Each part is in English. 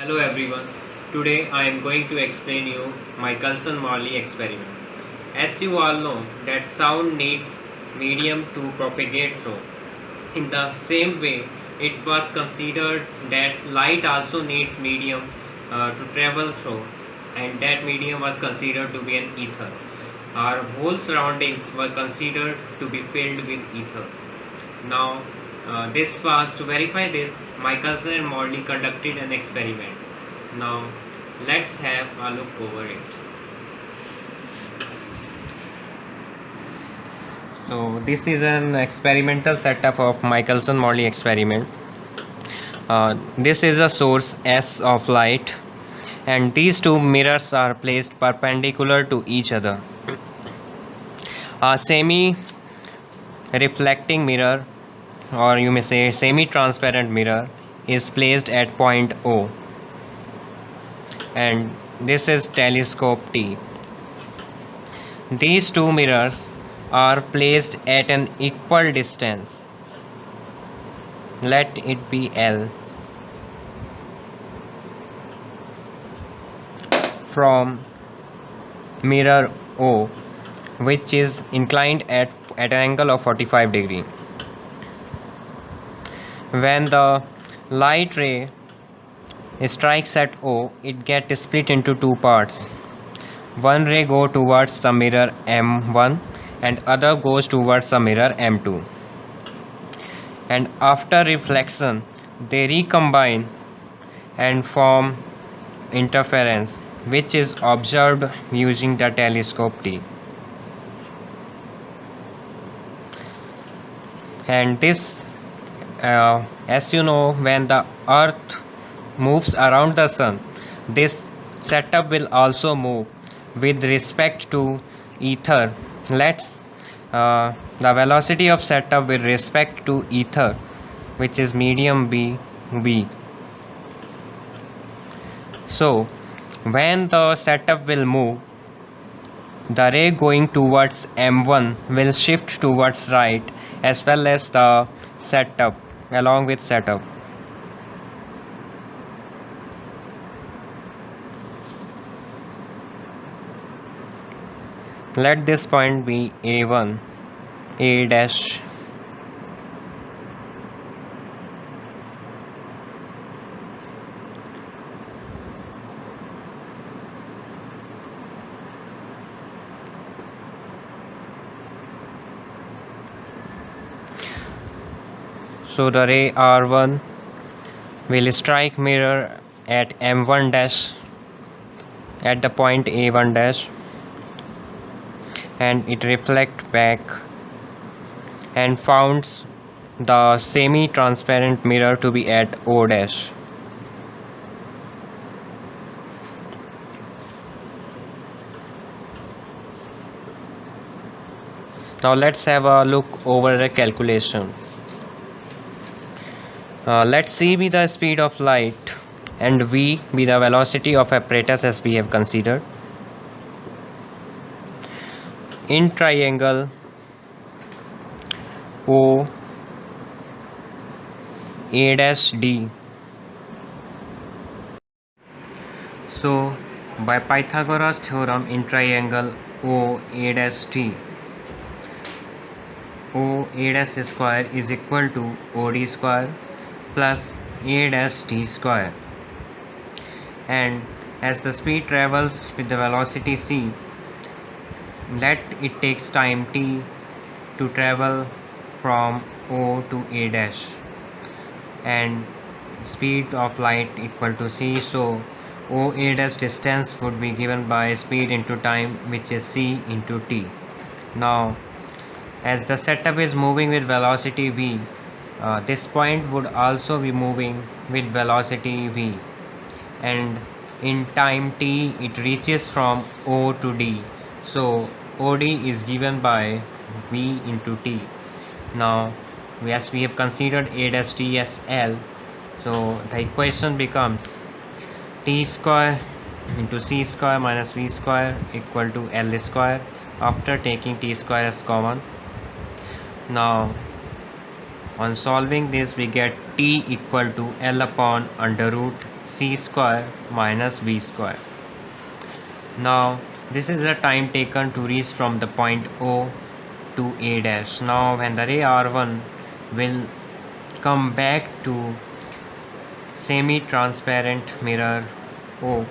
Hello everyone. Today I am going to explain you Michelson-Morley experiment. As you all know that sound needs medium to propagate through. In the same way, it was considered that light also needs medium to travel through, and that medium was considered to be an ether. Our whole surroundings were considered to be filled with ether. Now, this was to verify this, Michelson and Morley conducted an experiment. Now, let's have a look over it. So, this is an experimental setup of Michelson-Morley experiment. This is a source S of light, and these two mirrors are placed perpendicular to each other. A semi-reflecting mirror, or you may say semi-transparent mirror, is placed at point O, and this is telescope T. These two mirrors are placed at an equal distance. Let it be L from mirror O, which is inclined at an angle of 45 degree. When the light ray strikes at O, it gets split into two parts. One ray goes towards the mirror M1 and other goes towards the mirror M2. And after reflection, they recombine and form interference, which is observed using the telescope T. And this, as you know, when the earth moves around the sun, this setup will also move with respect to ether. Let's the velocity of setup with respect to ether, which is medium v. So when the setup will move, the ray going towards M1 will shift towards right, as well as the setup along with setup. Let this point be A1, A dash. So the ray R1 will strike mirror at M1 dash at the point A1 dash, and it reflects back and founds the semi-transparent mirror to be at O dash. Now let's have a look over the calculation. Let C be the speed of light and V be the velocity of apparatus as we have considered. In triangle O A dash D. So by Pythagoras theorem, in triangle O A dash D, O A dash square is equal to OD square plus A dash D square, and as the speed travels with the velocity c, let it takes time t to travel from O to A dash, and speed of light equal to c, so O A dash distance would be given by speed into time, which is c into t. Now as the setup is moving with velocity v, this point would also be moving with velocity v, and in time t it reaches from O to D, so OD is given by v into t. Now as we have considered A dash t as L, so the equation becomes t square into c square minus v square equal to L square, after taking t square as common. Now on solving this, we get t equal to L upon under root c square minus v square. Now this is the time taken to reach from the point O to A dash. Now when the ray R1 will come back to semi-transparent mirror O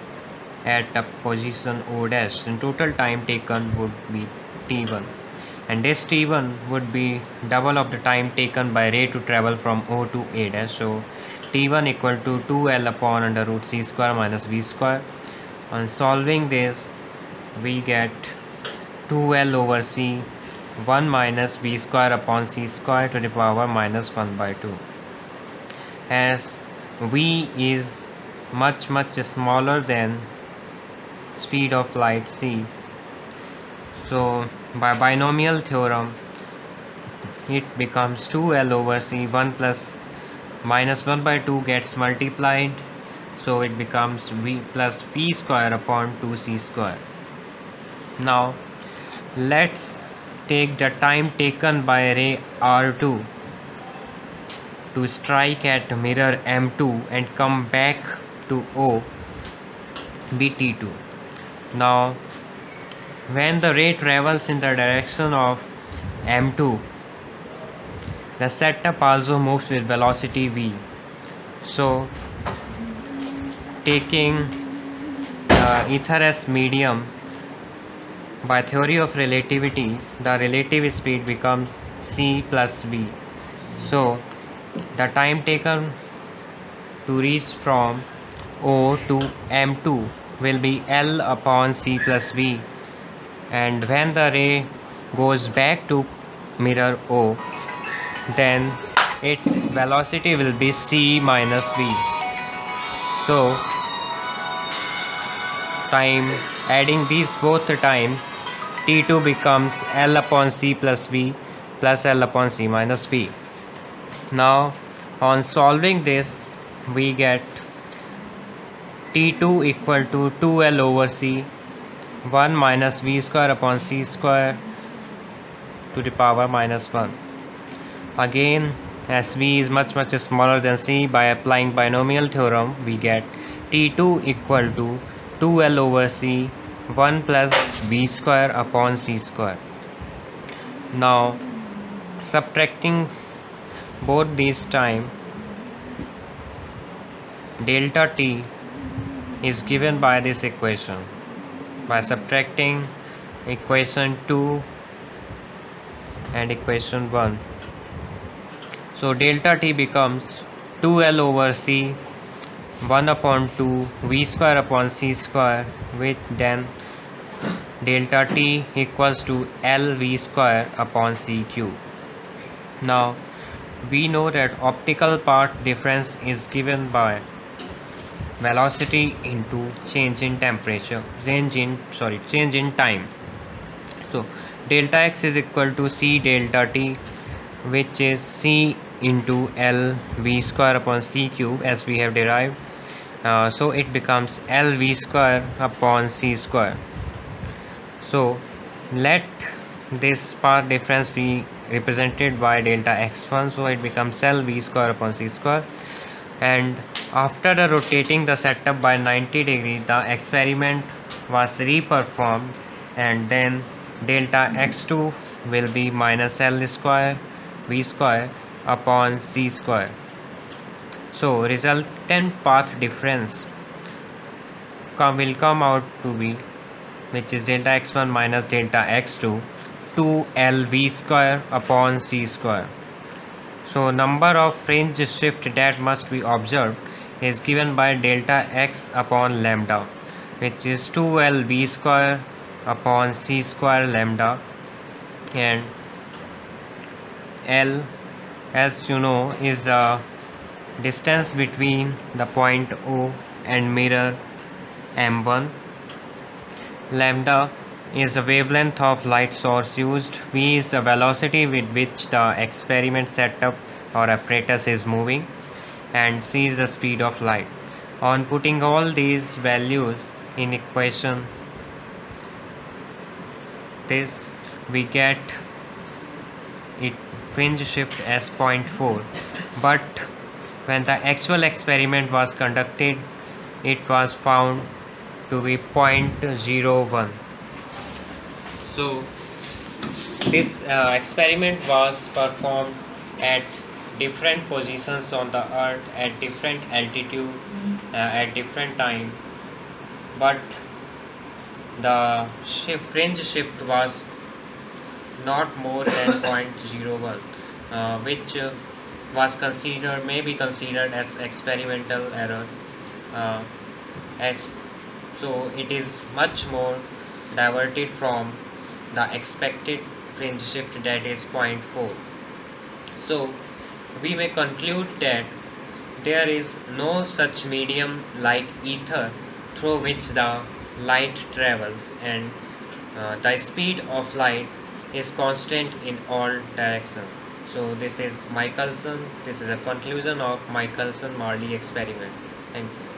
at the position O dash, then total time taken would be T1, and this T1 would be double of the time taken by ray to travel from O to A dash. So T1 equal to 2L upon under root c square minus v square. On solving this, we get 2L over c 1 minus v square upon c square to the power minus 1 by 2. As v is much smaller than speed of light c, so by binomial theorem it becomes 2L over c, 1 plus minus 1 by 2 gets multiplied, so it becomes v plus v square upon 2c square. Now let's take the time taken by ray R2 to strike at mirror M2 and come back to O be T2. Now when the ray travels in the direction of M2, the setup also moves with velocity v. So taking ether as medium, by theory of relativity, the relative speed becomes c plus v. So the time taken to reach from O to M2 will be L upon c plus v, and when the ray goes back to mirror O, then its velocity will be c minus v. So time adding these both times, T2 becomes L upon c plus v plus L upon c minus v. Now on solving this, we get T2 equal to 2L over c 1 minus v square upon c square to the power minus 1. Again, as v is much smaller than c, by applying binomial theorem we get T2 equal to 2L over c 1 plus v square upon c square. Now subtracting both these time, delta t is given by this equation. By subtracting equation 2 and equation 1, so delta t becomes 2L over c 1 upon 2 v square upon c square, with then delta t equals to L v square upon c cube. Now we know that optical path difference is given by velocity into change in temperature, change in time. So delta x is equal to c delta t, which is c into L v square upon c cube as we have derived. So it becomes L v square upon c square. So let this path difference be represented by delta x1, so it becomes L v square upon c square. And after the rotating the setup by 90 degrees, the experiment was re-performed, and then delta x2 will be minus L square v square upon c square. So resultant path difference will come out to be, which is delta x1 minus delta x2, 2L v square upon c square. So number of fringe shift that must be observed is given by delta x upon lambda, which is 2L v square upon c square lambda, and L, as you know, is the distance between the point O and mirror M1. Lambda is the wavelength of light source used. V is the velocity with which the experiment setup or apparatus is moving, and c is the speed of light. On putting all these values in equation this, we get it fringe shift as 0.4, but when the actual experiment was conducted, it was found to be 0.01. So this experiment was performed at different positions on the earth at different altitude at different time, but the fringe shift was not more than 0.01, which may be considered as experimental error, uh, as so it is much more diverted from the expected fringe shift, that is 0.4. So we may conclude that there is no such medium like ether through which the light travels, and the speed of light is constant in all directions. So this is a conclusion of Michelson-Morley experiment. Thank you.